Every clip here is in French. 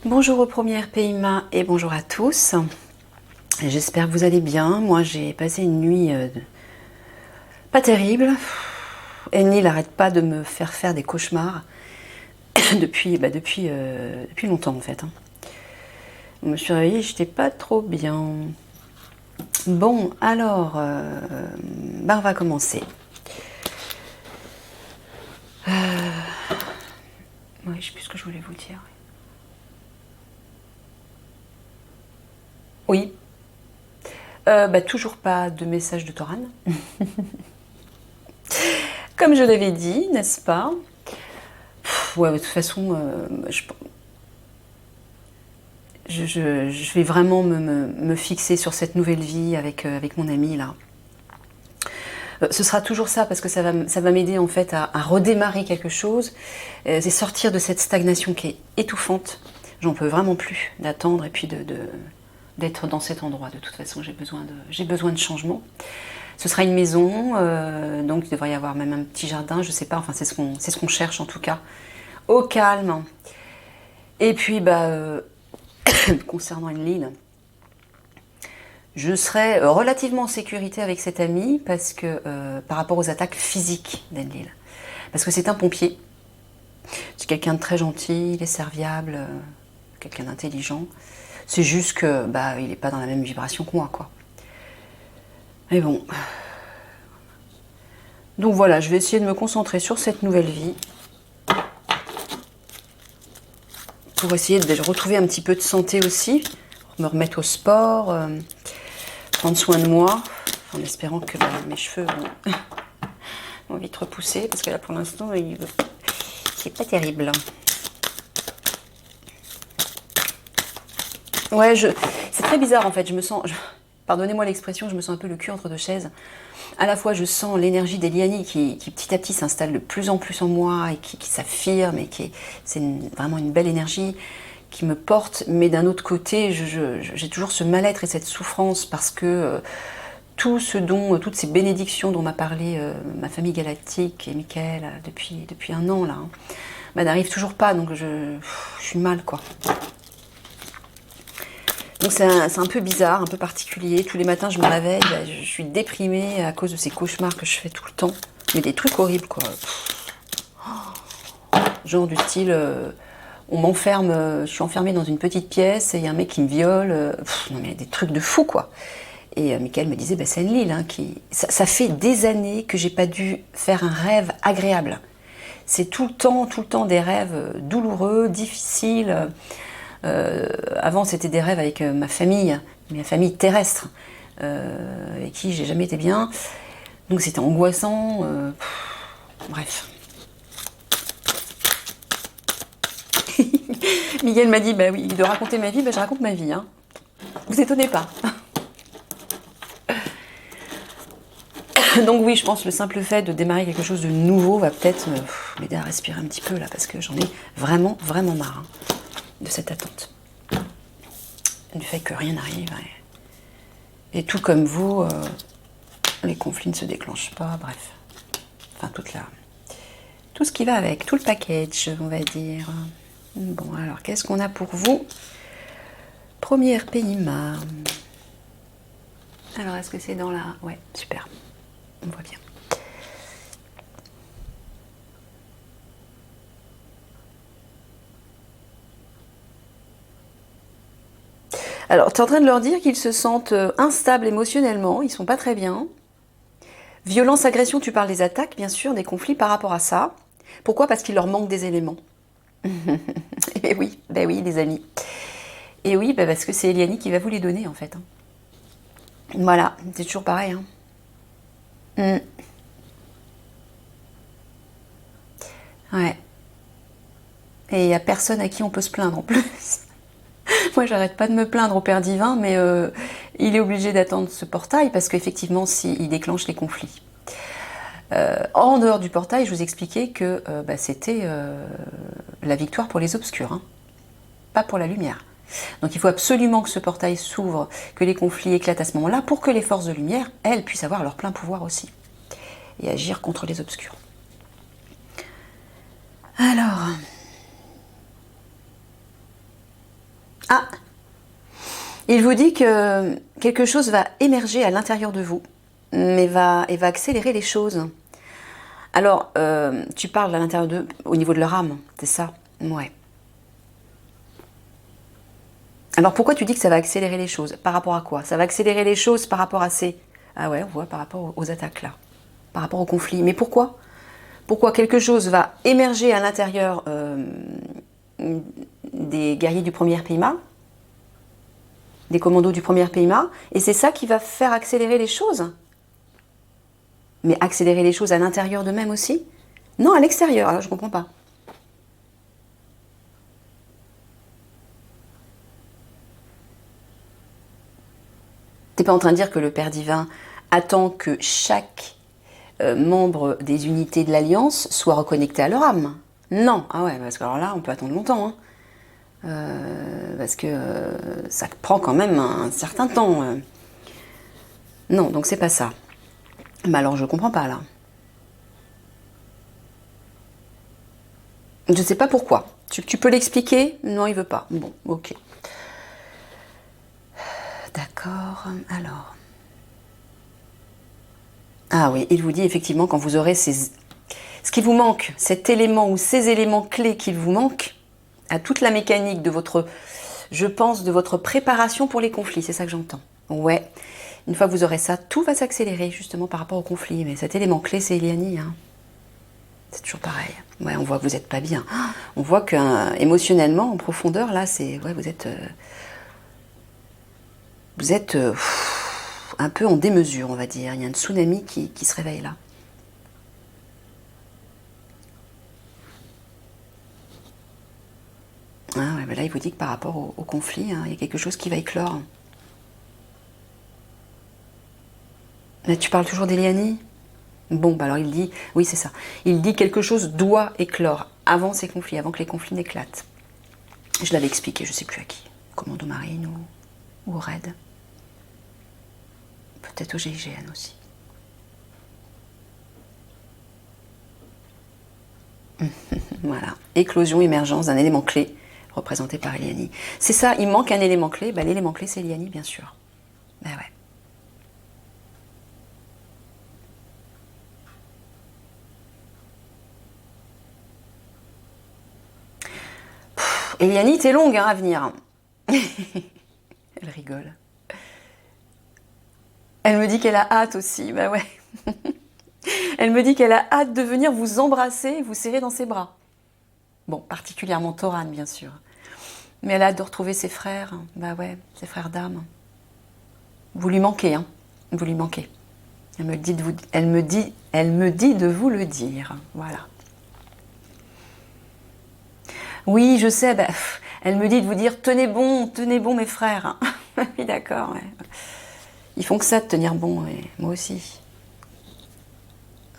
Bonjour aux premières PIMA et bonjour à tous. J'espère que vous allez bien. Moi j'ai passé une nuit pas terrible. Enlil n'arrête pas de me faire des cauchemars depuis longtemps en fait. Je me suis réveillée, j'étais pas trop bien. Bon alors, on va commencer. Ouais, je sais plus ce que je voulais vous dire. Oui. Toujours pas de message de Toran. Comme je l'avais dit, n'est-ce pas? Ouais, de toute façon, je vais vraiment me fixer sur cette nouvelle vie avec mon ami là. Ce sera toujours ça parce que ça va m'aider en fait à redémarrer quelque chose. C'est sortir de cette stagnation qui est étouffante. J'en peux vraiment plus d'attendre et puis d'être dans cet endroit. De toute façon, j'ai besoin de changement. Ce sera une maison, donc il devrait y avoir même un petit jardin, je sais pas, enfin c'est ce qu'on cherche en tout cas. Au calme. Et puis concernant Enlil, je serai relativement en sécurité avec cet ami parce que par rapport aux attaques physiques d'Enlil. Parce que c'est un pompier. C'est quelqu'un de très gentil, il est serviable, quelqu'un d'intelligent. C'est juste que il n'est pas dans la même vibration que moi, quoi. Mais bon. Donc voilà, je vais essayer de me concentrer sur cette nouvelle vie. Pour essayer de retrouver un petit peu de santé aussi. Me remettre au sport, prendre soin de moi. En espérant que mes cheveux vont vite repousser. Parce que là pour l'instant, c'est pas terrible. Ouais, c'est très bizarre en fait. Pardonnez-moi l'expression, je me sens un peu le cul entre deux chaises. À la fois, je sens l'énergie d'Eliani qui petit à petit s'installe de plus en plus en moi et qui s'affirme et c'est vraiment une belle énergie qui me porte. Mais d'un autre côté, j'ai toujours ce mal-être et cette souffrance parce que toutes ces bénédictions dont m'a parlé ma famille galactique et Michael depuis un an là, n'arrivent toujours pas. Donc je suis mal quoi. Donc c'est un peu bizarre, un peu particulier. Tous les matins, je me réveille, je suis déprimée à cause de ces cauchemars que je fais tout le temps. Mais des trucs horribles, quoi. Genre du style, on m'enferme, je suis enfermée dans une petite pièce et il y a un mec qui me viole. Non mais des trucs de fou, quoi. Et Michael me disait, c'est Enlil qui... Ça fait des années que j'ai pas dû faire un rêve agréable. C'est tout le temps des rêves douloureux, difficiles. Avant, c'était des rêves avec ma famille terrestre, avec qui j'ai jamais été bien. Donc c'était angoissant. Bref. Miguel m'a dit, oui, de raconter ma vie, je raconte ma vie. Hein. Vous étonnez pas. Donc oui, je pense que le simple fait de démarrer quelque chose de nouveau va peut-être m'aider à respirer un petit peu là, parce que j'en ai vraiment, vraiment marre de cette attente. Du fait que rien n'arrive. Et tout comme vous, les conflits ne se déclenchent pas, bref. Enfin, tout ce qui va avec, tout le package, on va dire. Bon, alors, qu'est-ce qu'on a pour vous? Première PIMA. Alors, est-ce que c'est dans la... Ouais, super. On voit bien. Alors, tu es en train de leur dire qu'ils se sentent instables émotionnellement, ils sont pas très bien. Violence, agression, tu parles des attaques, bien sûr, des conflits par rapport à ça. Pourquoi? Parce qu'il leur manque des éléments. Et oui, les amis. Et oui, parce que c'est Eliani qui va vous les donner, en fait. Voilà, c'est toujours pareil. Hein. Ouais. Et il n'y a personne à qui on peut se plaindre, en plus. Moi, j'arrête pas de me plaindre au Père Divin, mais il est obligé d'attendre ce portail parce qu'effectivement, il déclenche les conflits. En dehors du portail, je vous expliquais que c'était la victoire pour les obscurs, hein, pas pour la lumière. Donc il faut absolument que ce portail s'ouvre, que les conflits éclatent à ce moment-là, pour que les forces de lumière, elles, puissent avoir leur plein pouvoir aussi, et agir contre les obscurs. Alors... Ah, il vous dit que quelque chose va émerger à l'intérieur de vous, mais va accélérer les choses. Alors, tu parles à l'intérieur d'eux, au niveau de leur âme, c'est ça? Ouais. Alors, pourquoi tu dis que ça va accélérer les choses? Par rapport à quoi? Ça va accélérer les choses par rapport à ces... Ah ouais, on voit par rapport aux attaques, là. Par rapport au conflit. Mais pourquoi? Pourquoi quelque chose va émerger à l'intérieur des guerriers du premier PIMA, des commandos du premier PIMA, et c'est ça qui va faire accélérer les choses? Mais accélérer les choses à l'intérieur d'eux-mêmes aussi? Non, à l'extérieur, alors je ne comprends pas. T'es pas en train de dire que le Père Divin attend que chaque membre des unités de l'Alliance soit reconnecté à leur âme? Non, ah ouais, parce que alors là, on peut attendre longtemps, hein. Parce que ça prend quand même un certain temps. Non, donc c'est pas ça. Mais alors je comprends pas là. Je sais pas pourquoi. Tu peux l'expliquer? Non, il veut pas. Bon, ok. D'accord, alors. Ah oui, il vous dit effectivement quand vous aurez ce qui vous manque, cet élément ou ces éléments clés qui vous manquent, à toute la mécanique de votre, je pense, de votre préparation pour les conflits, c'est ça que j'entends. Ouais, une fois que vous aurez ça, tout va s'accélérer justement par rapport au conflit. Mais cet élément clé, c'est Eliani, hein. C'est toujours pareil. Ouais, on voit que vous n'êtes pas bien. On voit que émotionnellement, en profondeur, là, c'est, ouais, vous êtes un peu en démesure, on va dire. Il y a un tsunami qui se réveille là. Ah ouais, ben là, il vous dit que par rapport au conflit, hein, il y a quelque chose qui va éclore. Là, tu parles toujours d'Eliani? Bon, bah alors il dit, oui c'est ça, il dit quelque chose doit éclore avant ces conflits, avant que les conflits n'éclatent. Je l'avais expliqué, je ne sais plus à qui, Commando Marine ou au RAID. Peut-être au GIGN aussi. Voilà, éclosion, émergence d'un élément clé représenté par Eliani. C'est ça, il manque un élément clé, bah, l'élément clé c'est Eliani bien sûr. Ben ouais. Eliani, t'es longue hein, à venir. Elle rigole. Elle me dit qu'elle a hâte aussi, bah ouais. Elle me dit qu'elle a hâte de venir vous embrasser et vous serrer dans ses bras. Bon, particulièrement Thoran, bien sûr. Mais elle a hâte de retrouver ses frères. Bah ouais, ses frères d'âme. Vous lui manquez, hein. Vous lui manquez. Elle me dit de vous le dire. Voilà. Oui, je sais, bah, elle me dit de vous dire tenez bon mes frères. Oui, d'accord, ouais. Ils font que ça de tenir bon, et moi aussi.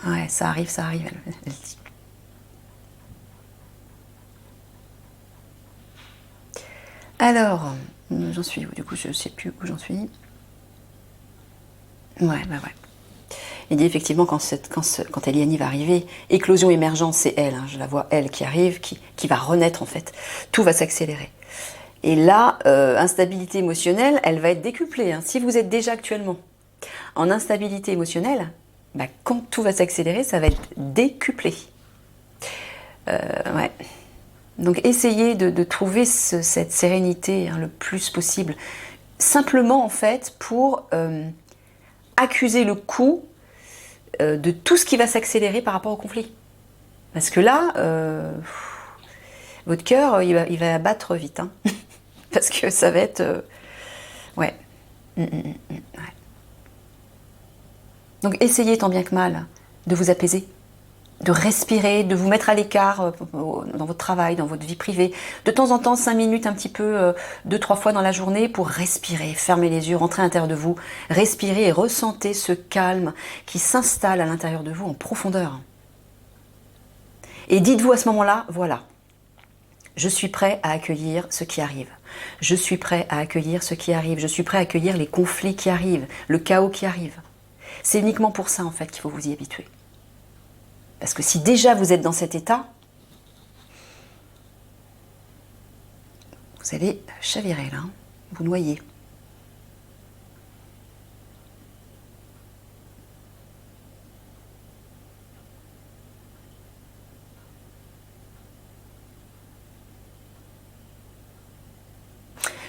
Ouais, ça arrive, elle dit. Alors, j'en suis où? Du coup, je ne sais plus où j'en suis. Ouais, bah ouais. Il dit effectivement quand Eliani va arriver, éclosion émergence, c'est elle, hein, je la vois elle qui arrive, qui va renaître en fait. Tout va s'accélérer. Et là, instabilité émotionnelle, elle va être décuplée. Hein. Si vous êtes déjà actuellement en instabilité émotionnelle, bah, quand tout va s'accélérer, ça va être décuplé. Ouais. Donc essayez de trouver cette sérénité hein, le plus possible. Simplement en fait pour accuser le coup de tout ce qui va s'accélérer par rapport au conflit. Parce que là, votre cœur, il va battre vite. Hein. Parce que ça va être... ouais. Ouais. Donc essayez tant bien que mal de vous apaiser, de respirer, de vous mettre à l'écart dans votre travail, dans votre vie privée. De temps en temps, 5 minutes, un petit peu, 2-3 fois dans la journée pour respirer, fermer les yeux, rentrer à l'intérieur de vous, respirer et ressentez ce calme qui s'installe à l'intérieur de vous en profondeur. Et dites-vous à ce moment-là, voilà, je suis prêt à accueillir ce qui arrive. Je suis prêt à accueillir ce qui arrive. Je suis prêt à accueillir les conflits qui arrivent, le chaos qui arrive. C'est uniquement pour ça, en fait, qu'il faut vous y habituer. Parce que si déjà vous êtes dans cet état, Vous allez chavirer là, hein. Vous noyez.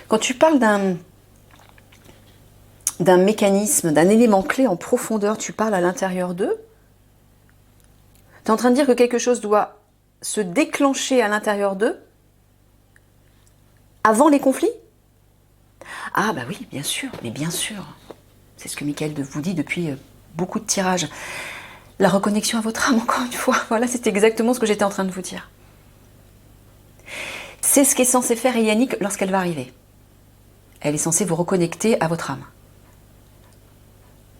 Quand tu parles d'un mécanisme, d'un élément clé en profondeur, tu parles à l'intérieur d'eux. Tu es en train de dire que quelque chose doit se déclencher à l'intérieur d'eux avant les conflits? Ah bah oui, bien sûr, mais bien sûr. C'est ce que Michael vous dit depuis beaucoup de tirages. La reconnexion à votre âme, encore une fois. Voilà, c'est exactement ce que j'étais en train de vous dire. C'est ce qu'est censé faire Eliani lorsqu'elle va arriver. Elle est censée vous reconnecter à votre âme.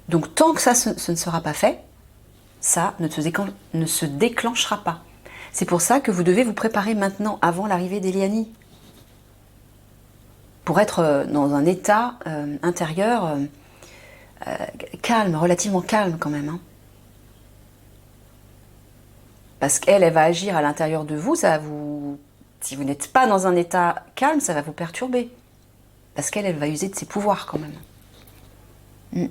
Donc tant que ça ce ne sera pas fait, ça ne se déclenchera pas. C'est pour ça que vous devez vous préparer maintenant, avant l'arrivée d'Eliani. Pour être dans un état intérieur calme, relativement calme quand même. Hein. Parce qu'elle va agir à l'intérieur de vous, ça va vous... Si vous n'êtes pas dans un état calme, ça va vous perturber. Parce qu'elle va user de ses pouvoirs quand même.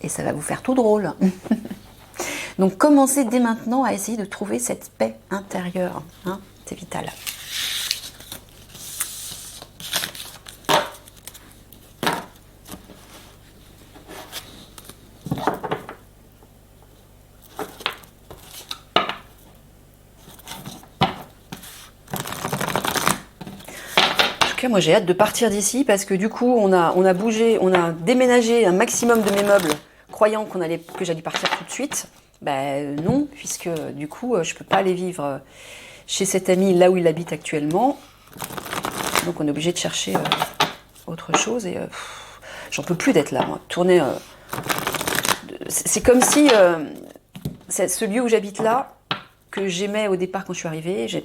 Et ça va vous faire tout drôle. Donc commencez dès maintenant à essayer de trouver cette paix intérieure. Hein, c'est vital. Moi j'ai hâte de partir d'ici parce que du coup on a bougé, on a déménagé un maximum de mes meubles croyant que j'allais partir tout de suite. Ben non, puisque du coup je peux pas aller vivre chez cet ami là où il habite actuellement. Donc on est obligé de chercher autre chose et j'en peux plus d'être là moi. Tourner, c'est comme si ce lieu où j'habite là, que j'aimais au départ quand je suis arrivée, j'aime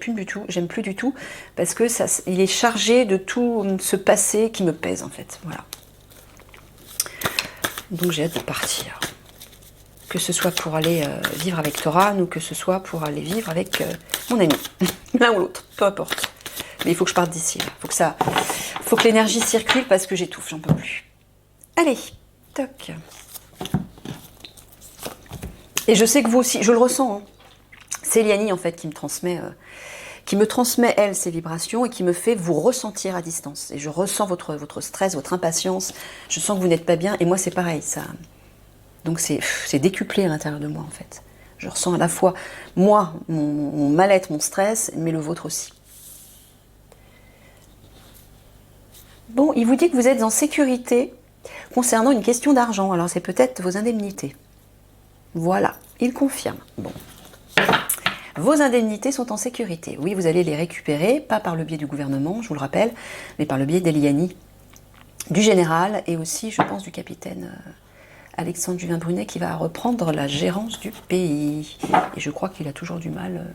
plus du tout, parce que il est chargé de tout ce passé qui me pèse en fait. Voilà. Donc j'ai hâte de partir. Que ce soit pour aller vivre avec Toran ou que ce soit pour aller vivre avec mon ami. L'un ou l'autre, peu importe. Mais il faut que je parte d'ici. Faut que l'énergie circule parce que j'étouffe, j'en peux plus. Allez, toc. Et je sais que vous aussi, je le ressens, hein. C'est Eliani en fait qui me transmet elle ces vibrations et qui me fait vous ressentir à distance. Et je ressens votre stress, votre impatience. Je sens que vous n'êtes pas bien et moi c'est pareil. Ça. Donc c'est décuplé à l'intérieur de moi en fait. Je ressens à la fois moi mon mal-être, mon stress, mais le vôtre aussi. Bon, il vous dit que vous êtes en sécurité concernant une question d'argent. Alors c'est peut-être vos indemnités. Voilà, il confirme. Bon. Vos indemnités sont en sécurité. Oui, vous allez les récupérer, pas par le biais du gouvernement, je vous le rappelle, mais par le biais d'Eliani, du général et aussi, je pense, du capitaine Alexandre Juvin-Brunet qui va reprendre la gérance du pays. Et je crois qu'il a toujours du mal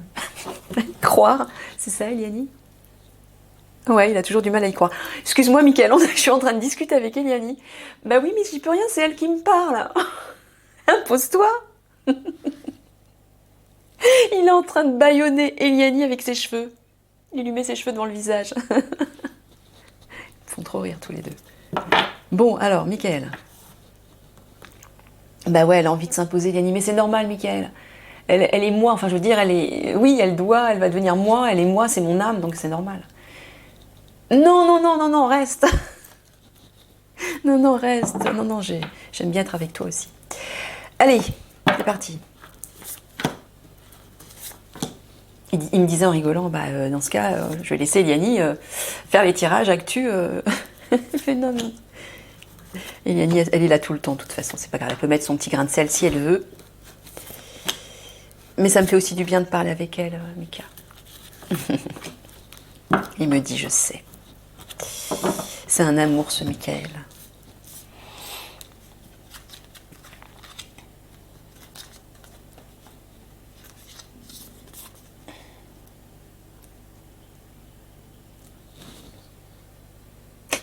à y croire. C'est ça, Eliani? Ouais, il a toujours du mal à y croire. Excuse-moi, Michael, je suis en train de discuter avec Eliani. Bah oui, mais j'y peux rien, c'est elle qui me parle. Impose-toi. Il est en train de bâillonner Eliani avec ses cheveux. Il lui met ses cheveux devant le visage. Ils font trop rire tous les deux. Bon, alors, Michael. Bah ouais, elle a envie de s'imposer, Eliani. Mais c'est normal, Michael. Elle est moi. Enfin, je veux dire, oui, elle va devenir moi. Elle est moi, c'est mon âme, donc c'est normal. Non, reste. Non, reste. Non, j'aime bien être avec toi aussi. Allez, c'est parti. Il me disait en rigolant, bah, dans ce cas, je vais laisser Eliani faire les tirages actu. Il fait non. Eliani, elle est là tout le temps, de toute façon, c'est pas grave. Elle peut mettre son petit grain de sel si elle veut. Mais ça me fait aussi du bien de parler avec elle, Mika. Il me dit, je sais. C'est un amour, ce Michael.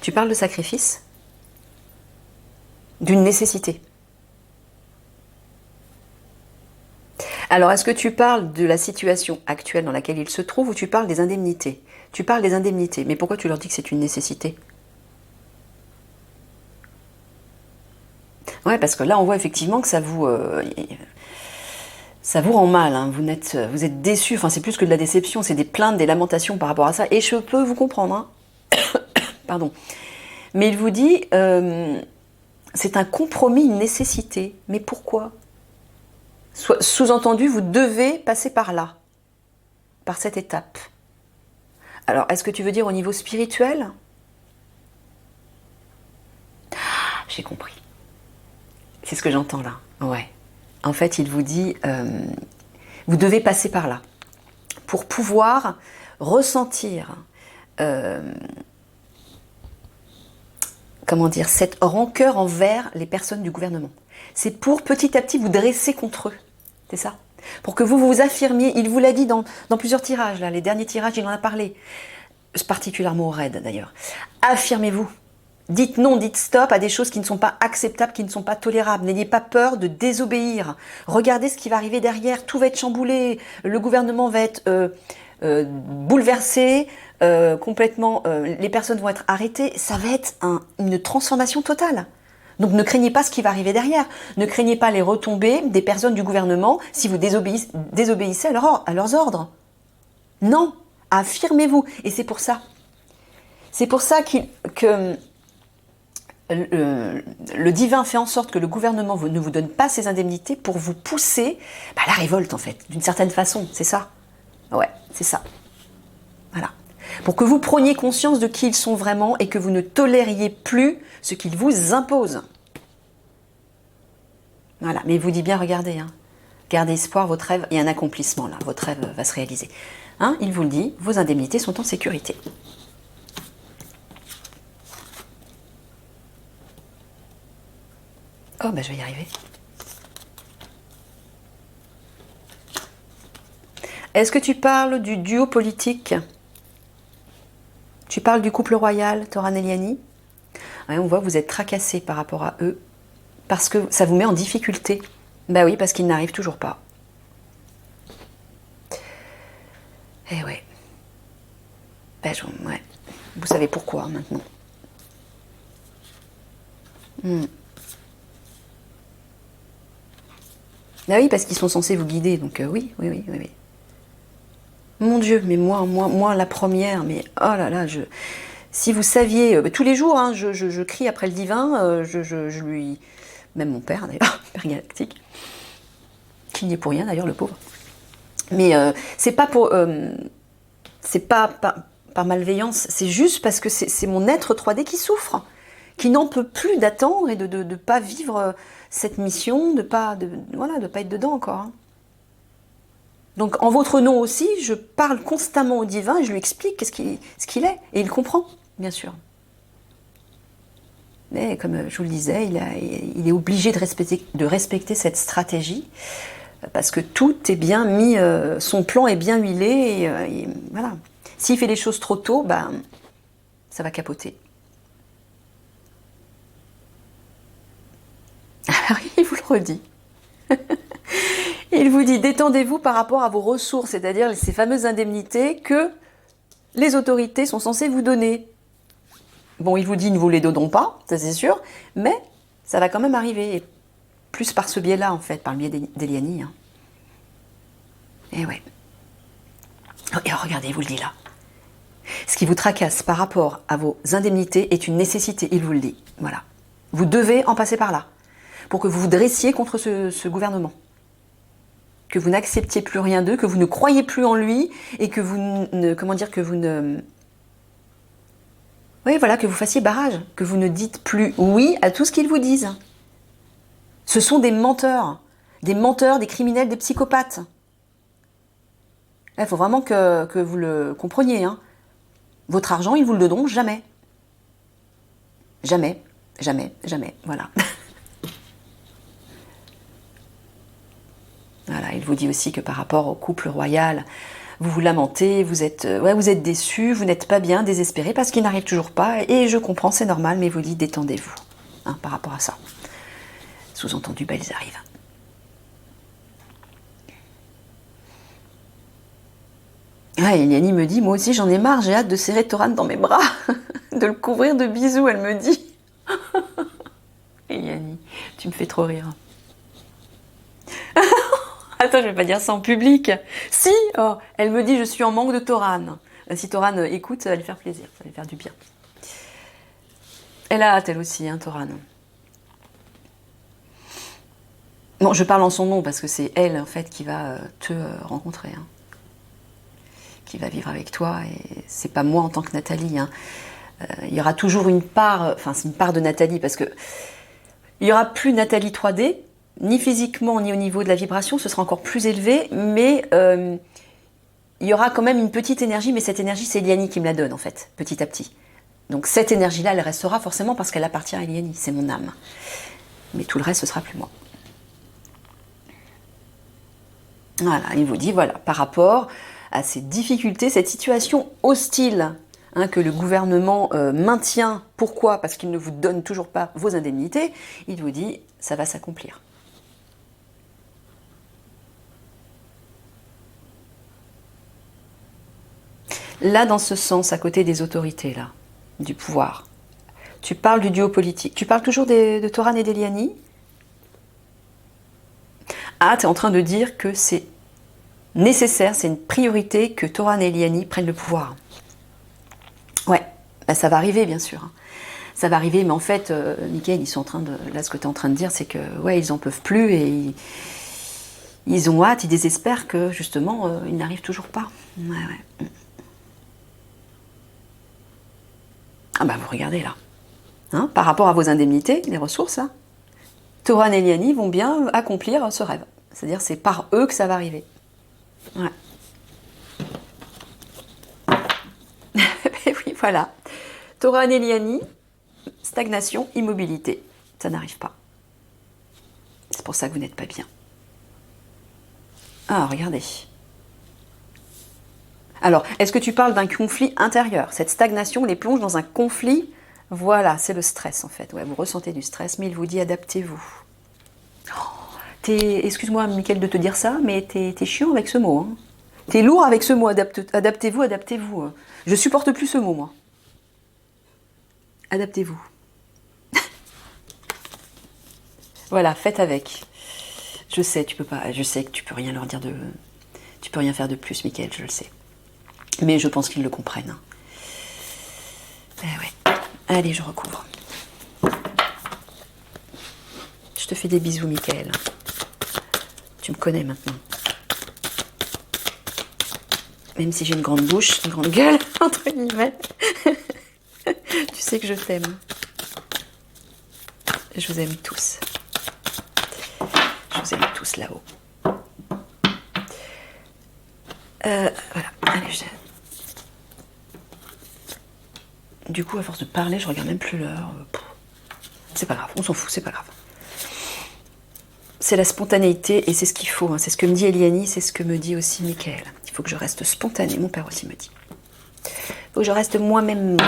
Tu parles de sacrifice, d'une nécessité. Alors, est-ce que tu parles de la situation actuelle dans laquelle il se trouve ou tu parles des indemnités? Tu parles des indemnités, mais pourquoi tu leur dis que c'est une nécessité? Ouais, parce que là, on voit effectivement que ça vous rend mal, hein. Vous êtes déçu, enfin c'est plus que de la déception, c'est des plaintes, des lamentations par rapport à ça, et je peux vous comprendre, hein. Pardon. Mais il vous dit, c'est un compromis, une nécessité. Mais pourquoi? Sous-entendu, vous devez passer par là, par cette étape. Alors, est-ce que tu veux dire au niveau spirituel? J'ai compris. C'est ce que j'entends là. Ouais. En fait, il vous dit, vous devez passer par là pour pouvoir ressentir, comment dire, cette rancœur envers les personnes du gouvernement. C'est pour petit à petit vous dresser contre eux. C'est ça. Pour que vous vous affirmiez, il vous l'a dit dans plusieurs tirages, là, les derniers tirages, il en a parlé, particulièrement au raid d'ailleurs. Affirmez-vous. Dites non, dites stop à des choses qui ne sont pas acceptables, qui ne sont pas tolérables. N'ayez pas peur de désobéir. Regardez ce qui va arriver derrière. Tout va être chamboulé. Le gouvernement va être bouleversé. Complètement, les personnes vont être arrêtées. Ça va être une transformation totale. Donc ne craignez pas ce qui va arriver derrière. Ne craignez pas les retombées des personnes du gouvernement si vous désobéissez à leurs ordres. Non, affirmez-vous. Et c'est pour ça. C'est pour ça que le divin fait en sorte que le gouvernement ne vous donne pas ces indemnités pour vous pousser à la révolte, en fait, d'une certaine façon. C'est ça. Ouais, c'est ça. Voilà. Pour que vous preniez conscience de qui ils sont vraiment et que vous ne tolériez plus ce qu'ils vous imposent. Voilà. Mais il vous dit bien, regardez, hein, gardez espoir, votre rêve, il y a un accomplissement là, votre rêve va se réaliser. Hein, il vous le dit, vos indemnités sont en sécurité. Oh, ben je vais y arriver. Est-ce que tu parles du duo politique? Tu parles du couple royal, Toran Eliani? Ouais, on voit que vous êtes tracassé par rapport à eux, parce que ça vous met en difficulté. Ben oui, parce qu'ils n'arrivent toujours pas. Eh ouais. Ben ouais. Vous savez pourquoi maintenant. Ah oui, parce qu'ils sont censés vous guider, donc oui. Mon Dieu, mais moi la première, mais oh là là, si vous saviez, tous les jours, hein, je crie après le divin, je lui, même mon père d'ailleurs, Père Galactique, qui n'y est pour rien d'ailleurs, le pauvre. Mais c'est pas pour, c'est pas par malveillance, c'est juste parce que c'est mon être 3D qui souffre, qui n'en peut plus d'attendre et de ne pas vivre cette mission, de pas être dedans encore. Hein. Donc en votre nom aussi, je parle constamment au divin et je lui explique ce qu'il est. Et il comprend, bien sûr. Mais comme je vous le disais, il est obligé de respecter cette stratégie parce que tout est bien mis, son plan est bien huilé et voilà. S'il fait les choses trop tôt, ça va capoter. Alors il vous le redit. Il vous dit, détendez-vous par rapport à vos ressources, c'est-à-dire ces fameuses indemnités que les autorités sont censées vous donner. Bon, il vous dit, ne vous les donneront pas, ça c'est sûr, mais ça va quand même arriver, et plus par ce biais-là, en fait, par le biais d'Eliani. Hein. Et ouais. Et regardez, il vous le dit là. Ce qui vous tracasse par rapport à vos indemnités est une nécessité, il vous le dit. Voilà. Vous devez en passer par là, pour que vous vous dressiez contre ce gouvernement. Que vous n'acceptiez plus rien d'eux, que vous ne croyez plus en lui, et que vous ne... Comment dire, que vous ne... Oui, voilà, que vous fassiez barrage, que vous ne dites plus oui à tout ce qu'ils vous disent. Ce sont des menteurs, des criminels, des psychopathes. Il faut vraiment que vous le compreniez. Hein. Votre argent, ils vous le donneront jamais. Jamais, jamais, jamais, voilà. Voilà, il vous dit aussi que par rapport au couple royal, vous vous lamentez, vous êtes déçus, vous n'êtes pas bien, désespérés parce qu'il n'arrive toujours pas. Et je comprends, c'est normal, mais il vous dit détendez-vous hein, par rapport à ça. Sous-entendu, ils arrivent. Ouais, Eliani me dit, moi aussi j'en ai marre, j'ai hâte de serrer Toran dans mes bras, de le couvrir de bisous, elle me dit. Eliani, tu me fais trop rire. Attends, je vais pas dire ça en public. Si, oh, elle me dit, je suis en manque de Toran. Si Toran écoute, ça va lui faire plaisir, ça va lui faire du bien. Elle a hâte, elle aussi, hein, Toran. Bon, je parle en son nom parce que c'est elle, en fait, qui va te rencontrer. Hein. Qui va vivre avec toi, et c'est pas moi en tant que Nathalie. Hein. Il y aura toujours une part, enfin, c'est une part de Nathalie, parce que il y aura plus Nathalie 3D, ni physiquement, ni au niveau de la vibration, ce sera encore plus élevé, mais il y aura quand même une petite énergie, mais cette énergie, c'est Eliani qui me la donne, en fait, petit à petit. Donc cette énergie-là, elle restera forcément parce qu'elle appartient à Eliani, c'est mon âme. Mais tout le reste, ce sera plus moi. Voilà, il vous dit, voilà, par rapport à ces difficultés, cette situation hostile hein, que le gouvernement maintient. Pourquoi? Parce qu'il ne vous donne toujours pas vos indemnités. Il vous dit, ça va s'accomplir. Là, dans ce sens, à côté des autorités, là, du pouvoir, tu parles du duo politique. Tu parles toujours de Toran et d'Eliani? Ah, tu es en train de dire que c'est nécessaire, c'est une priorité que Toran et Eliani prennent le pouvoir. Ouais, bah ça va arriver bien sûr. Ça va arriver, mais en fait, Mickaël, ils sont en train de. Là, ce que tu es en train de dire, c'est que ouais, ils en peuvent plus et ils ont hâte, ils désespèrent que justement, ils n'arrivent toujours pas. Ouais, ouais. Ah bah vous regardez là. Hein, par rapport à vos indemnités, les ressources, hein, Toran et Eliani vont bien accomplir ce rêve. C'est-à-dire c'est par eux que ça va arriver. Ouais. Et oui, voilà. Toran et Eliani, stagnation, immobilité. Ça n'arrive pas. C'est pour ça que vous n'êtes pas bien. Ah, regardez. Alors, est-ce que tu parles d'un conflit intérieur? Cette stagnation les plonge dans un conflit. Voilà, c'est le stress en fait. Ouais, vous ressentez du stress, mais il vous dit adaptez-vous. Excuse-moi, Mickaël, de te dire ça, mais t'es chiant avec ce mot. Hein. T'es lourd avec ce mot, adaptez-vous, adaptez-vous. Je supporte plus ce mot, moi. Adaptez-vous. Voilà, faites avec. Je sais, tu peux pas. Je sais que tu peux rien leur dire de. Tu peux rien faire de plus, Mickaël, je le sais. Mais je pense qu'ils le comprennent. Eh ouais. Allez, je recouvre. Je te fais des bisous, Mickaël. Tu me connais maintenant. Même si j'ai une grande bouche, une grande gueule, entre guillemets. Tu sais que je t'aime. Je vous aime tous. Je vous aime tous là-haut. Voilà. Allez, Du coup, à force de parler, je regarde même plus l'heure. C'est pas grave, on s'en fout, c'est pas grave. C'est la spontanéité et c'est ce qu'il faut. Hein. C'est ce que me dit Eliani, c'est ce que me dit aussi Mickaël. Il faut que je reste spontanée, mon père aussi me dit. Il faut que je reste moi-même.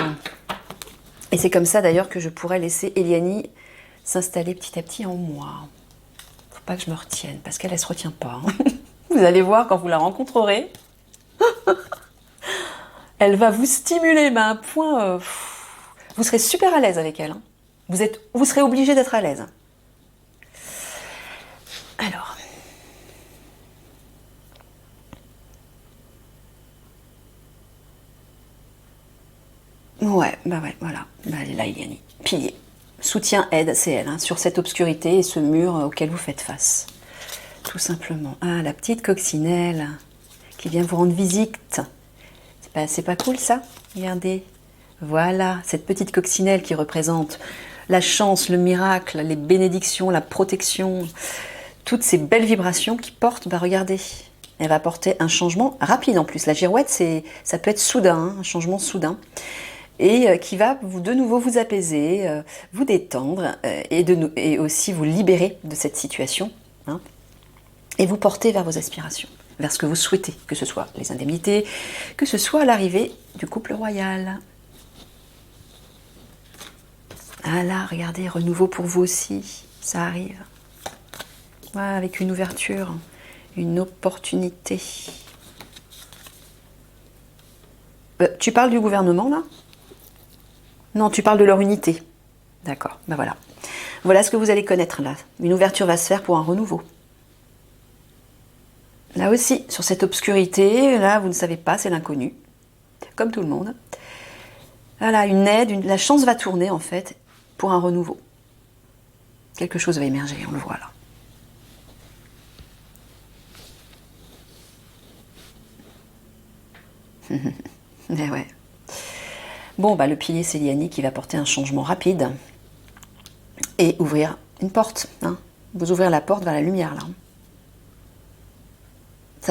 Et c'est comme ça d'ailleurs que je pourrais laisser Eliani s'installer petit à petit en moi. Faut pas que je me retienne, parce qu'elle, elle se retient pas. Hein. Vous allez voir quand vous la rencontrerez. Elle va vous stimuler, mais à un point... vous serez super à l'aise avec elle. Hein. Vous serez obligé d'être à l'aise. Alors... Ouais, voilà. Bah, là, Eliani. Pilier. Soutien, aide, c'est elle, hein, sur cette obscurité et ce mur auquel vous faites face. Tout simplement. Ah, la petite coccinelle qui vient vous rendre visite. C'est pas cool, ça? Regardez. Voilà, cette petite coccinelle qui représente la chance, le miracle, les bénédictions, la protection, toutes ces belles vibrations qui portent, bah regardez, elle va apporter un changement rapide en plus. La girouette, ça peut être soudain, hein, un changement soudain, et qui va de nouveau vous apaiser, vous détendre, et aussi vous libérer de cette situation, hein, et vous porter vers vos aspirations, vers ce que vous souhaitez, que ce soit les indemnités, que ce soit l'arrivée du couple royal. Ah là, regardez, renouveau pour vous aussi, ça arrive. Voilà, avec une ouverture, une opportunité. Tu parles du gouvernement, là? Non, tu parles de leur unité. D'accord, ben voilà. Voilà ce que vous allez connaître, là. Une ouverture va se faire pour un renouveau. Là aussi, sur cette obscurité, là, vous ne savez pas, c'est l'inconnu. Comme tout le monde. Voilà, une aide, la chance va tourner, en fait, pour un renouveau. Quelque chose va émerger, on le voit, là. Mais ouais. Bon, bah, le pilier, c'est Liani qui va porter un changement rapide et ouvrir une porte. Hein. Vous ouvrir la porte vers la lumière, là.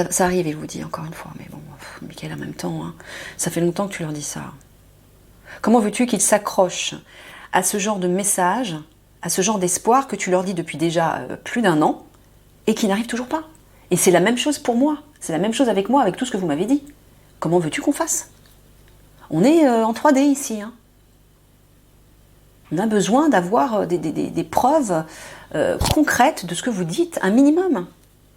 Ça arrive, il vous dit, encore une fois. Mais bon, Michael, en même temps, hein, ça fait longtemps que tu leur dis ça. Comment veux-tu qu'ils s'accrochent à ce genre de message, à ce genre d'espoir que tu leur dis depuis déjà plus d'1 an et qui n'arrive toujours pas? Et c'est la même chose pour moi. C'est la même chose avec moi, avec tout ce que vous m'avez dit. Comment veux-tu qu'on fasse? On est en 3D ici. Hein. On a besoin d'avoir des preuves concrètes de ce que vous dites, un minimum.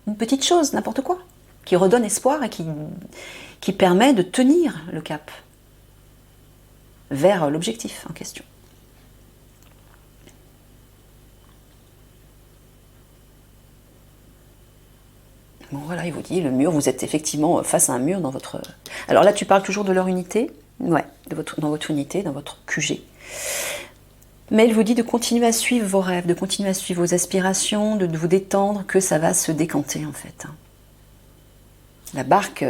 Une petite chose, n'importe quoi, qui redonne espoir et qui permet de tenir le cap vers l'objectif en question. Bon voilà, il vous dit, le mur, vous êtes effectivement face à un mur dans votre... Alors là, tu parles toujours de leur unité? Ouais, dans votre unité, dans votre QG. Mais il vous dit de continuer à suivre vos rêves, de continuer à suivre vos aspirations, de vous détendre, que ça va se décanter en fait. La barque,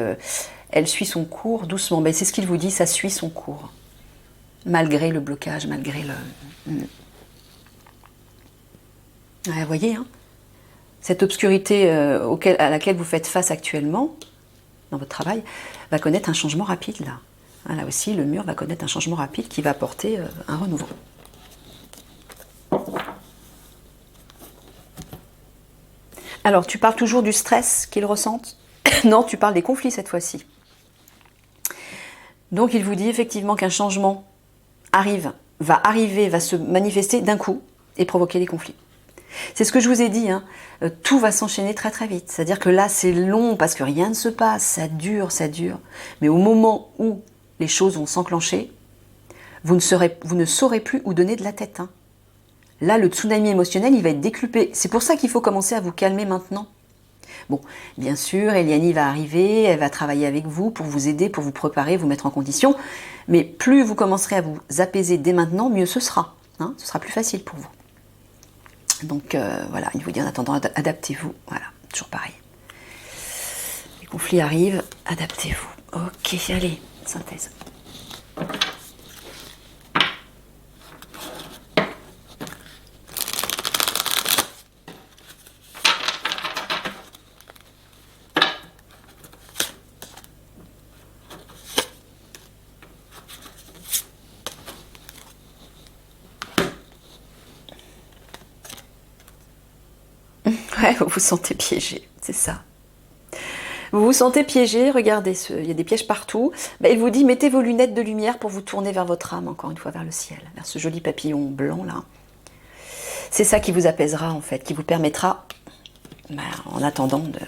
elle suit son cours doucement. Ben, c'est ce qu'il vous dit, ça suit son cours. Malgré le blocage, malgré le... Ouais, vous voyez, hein, cette obscurité à laquelle vous faites face actuellement, dans votre travail, va connaître un changement rapide là. Là aussi, le mur va connaître un changement rapide qui va apporter un renouveau. Alors, tu parles toujours du stress qu'ils ressentent? Non, tu parles des conflits cette fois-ci. Donc, il vous dit effectivement qu'un changement va se manifester d'un coup et provoquer des conflits. C'est ce que je vous ai dit, hein. Tout va s'enchaîner très très vite. C'est-à-dire que là, c'est long parce que rien ne se passe, ça dure, ça dure. Mais au moment où les choses vont s'enclencher, vous ne saurez plus où donner de la tête. Hein. Là, le tsunami émotionnel, il va être décuplé. C'est pour ça qu'il faut commencer à vous calmer maintenant. Bon, bien sûr, Eliani va arriver, elle va travailler avec vous pour vous aider, pour vous préparer, vous mettre en condition. Mais plus vous commencerez à vous apaiser dès maintenant, mieux ce sera. Hein, ce sera plus facile pour vous. Donc voilà, il vous dit en attendant, adaptez-vous. Voilà, toujours pareil. Les conflits arrivent, adaptez-vous. Ok, allez, synthèse. Ouais, vous vous sentez piégé, c'est ça. Vous vous sentez piégé, regardez, il y a des pièges partout. Ben, il vous dit, mettez vos lunettes de lumière pour vous tourner vers votre âme, encore une fois, vers le ciel, vers ce joli papillon blanc là. C'est ça qui vous apaisera en fait, qui vous permettra, ben, en attendant de...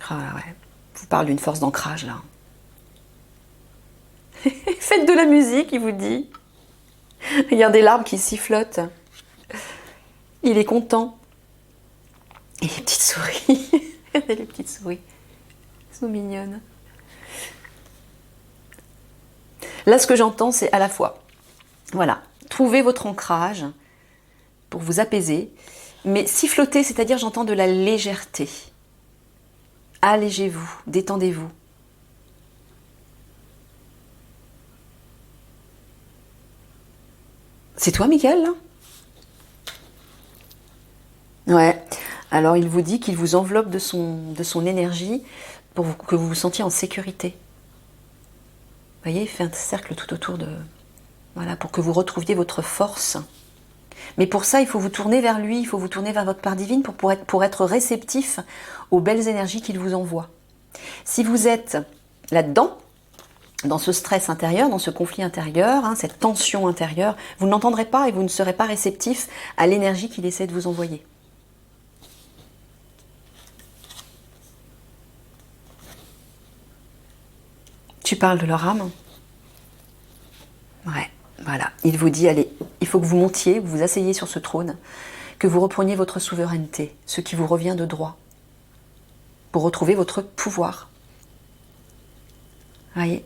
Ah ouais, je vous parle d'une force d'ancrage là. Faites de la musique, il vous dit. Regardez l'arbre qui sifflote. Il est content. Et les petites souris. Regardez les petites souris. Elles sont mignonnes. Là, ce que j'entends, c'est à la fois, voilà, trouvez votre ancrage pour vous apaiser, mais siffloter, c'est-à-dire j'entends de la légèreté. Allégez-vous, détendez-vous. C'est toi, Mickaël, là? Ouais. Alors, il vous dit qu'il vous enveloppe de son énergie pour que vous vous sentiez en sécurité. Vous voyez, il fait un cercle tout autour de... Voilà, pour que vous retrouviez votre force. Mais pour ça, il faut vous tourner vers lui, il faut vous tourner vers votre part divine pour être réceptif aux belles énergies qu'il vous envoie. Si vous êtes là-dedans, dans ce stress intérieur, dans ce conflit intérieur, hein, cette tension intérieure, vous n'entendrez pas et vous ne serez pas réceptif à l'énergie qu'il essaie de vous envoyer. Tu parles de leur âme? Ouais, voilà. Il vous dit, allez, il faut que vous montiez, vous vous asseyez sur ce trône, que vous repreniez votre souveraineté, ce qui vous revient de droit, pour retrouver votre pouvoir. Voyez,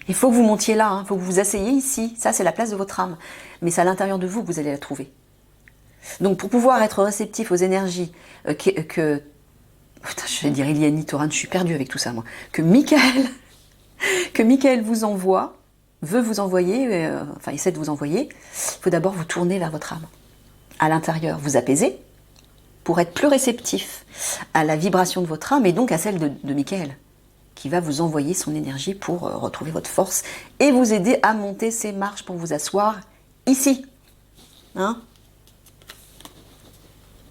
il faut que vous montiez là, il faut que vous vous asseyez ici. Ça, c'est la place de votre âme. Mais c'est à l'intérieur de vous que vous allez la trouver. Donc, pour pouvoir être réceptif aux énergies Putain, je vais dire Iliani Toran, je suis perdue avec tout ça, moi. Que Michael vous envoie, veut vous envoyer, enfin, essaie de vous envoyer. Il faut d'abord vous tourner vers votre âme. À l'intérieur, vous apaiser, pour être plus réceptif à la vibration de votre âme et donc à celle de Michael, qui va vous envoyer son énergie pour retrouver votre force et vous aider à monter ces marches pour vous asseoir ici. Hein?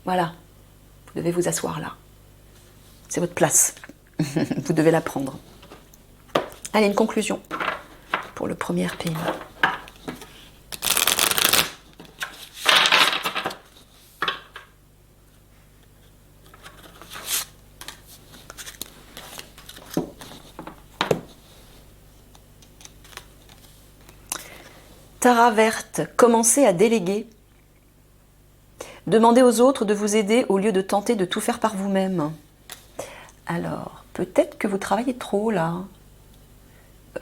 Voilà. Vous devez vous asseoir là. C'est votre place. Vous devez la prendre. Allez, une conclusion pour le premier pays. Tara verte, commencez à déléguer. Demandez aux autres de vous aider au lieu de tenter de tout faire par vous-même. Alors, peut-être que vous travaillez trop là.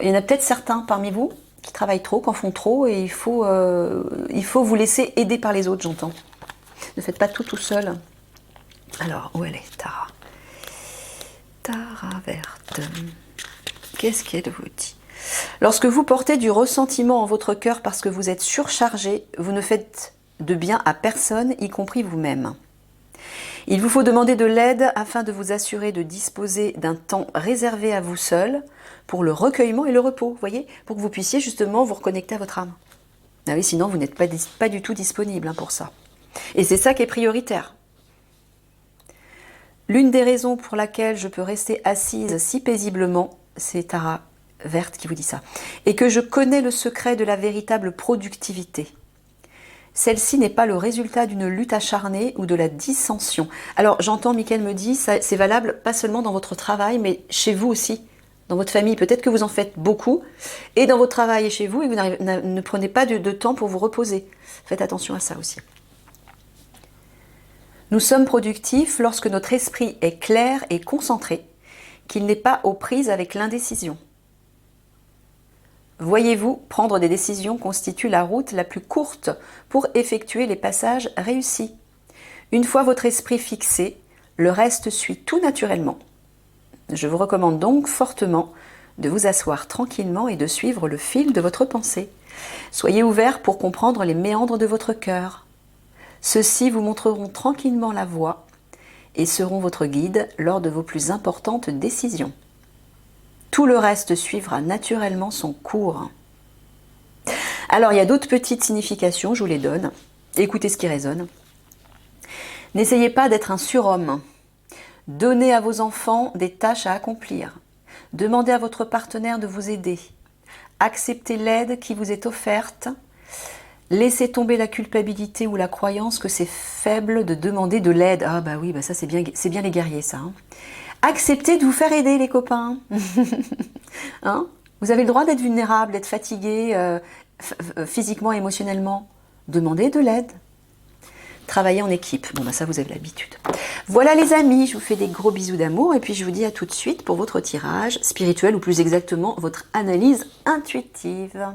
Il y en a peut-être certains parmi vous qui travaillent trop, qui en font trop, et il faut vous laisser aider par les autres, j'entends. Ne faites pas tout seul. Alors, où elle est, Tara? Tara verte. Qu'est-ce qu'elle vous dit? Lorsque vous portez du ressentiment en votre cœur parce que vous êtes surchargé, vous ne faites de bien à personne, y compris vous-même. Il vous faut demander de l'aide afin de vous assurer de disposer d'un temps réservé à vous seul pour le recueillement et le repos, voyez, pour que vous puissiez justement vous reconnecter à votre âme. Ah oui, sinon vous n'êtes pas du tout disponible pour ça. Et c'est ça qui est prioritaire. L'une des raisons pour laquelle je peux rester assise si paisiblement, c'est Tara verte qui vous dit ça, et que je connais le secret de la véritable productivité. Celle-ci n'est pas le résultat d'une lutte acharnée ou de la dissension. Alors j'entends, Mickaël me dit, c'est valable pas seulement dans votre travail, mais chez vous aussi, dans votre famille. Peut-être que vous en faites beaucoup, et dans votre travail et chez vous, et vous ne prenez pas de temps pour vous reposer. Faites attention à ça aussi. Nous sommes productifs lorsque notre esprit est clair et concentré, qu'il n'est pas aux prises avec l'indécision. Voyez-vous, prendre des décisions constitue la route la plus courte pour effectuer les passages réussis. Une fois votre esprit fixé, le reste suit tout naturellement. Je vous recommande donc fortement de vous asseoir tranquillement et de suivre le fil de votre pensée. Soyez ouvert pour comprendre les méandres de votre cœur. Ceux-ci vous montreront tranquillement la voie et seront votre guide lors de vos plus importantes décisions. Tout le reste suivra naturellement son cours. Alors, il y a d'autres petites significations, je vous les donne. Écoutez ce qui résonne. N'essayez pas d'être un surhomme. Donnez à vos enfants des tâches à accomplir. Demandez à votre partenaire de vous aider. Acceptez l'aide qui vous est offerte. Laissez tomber la culpabilité ou la croyance que c'est faible de demander de l'aide. Ah bah oui, bah ça c'est bien les guerriers ça. Hein. Acceptez de vous faire aider les copains. Hein? Vous avez le droit d'être vulnérable, d'être fatigué physiquement, émotionnellement. Demandez de l'aide. Travaillez en équipe. Bon bah ça vous avez l'habitude. Voilà les amis, je vous fais des gros bisous d'amour et puis je vous dis à tout de suite pour votre tirage spirituel ou plus exactement votre analyse intuitive.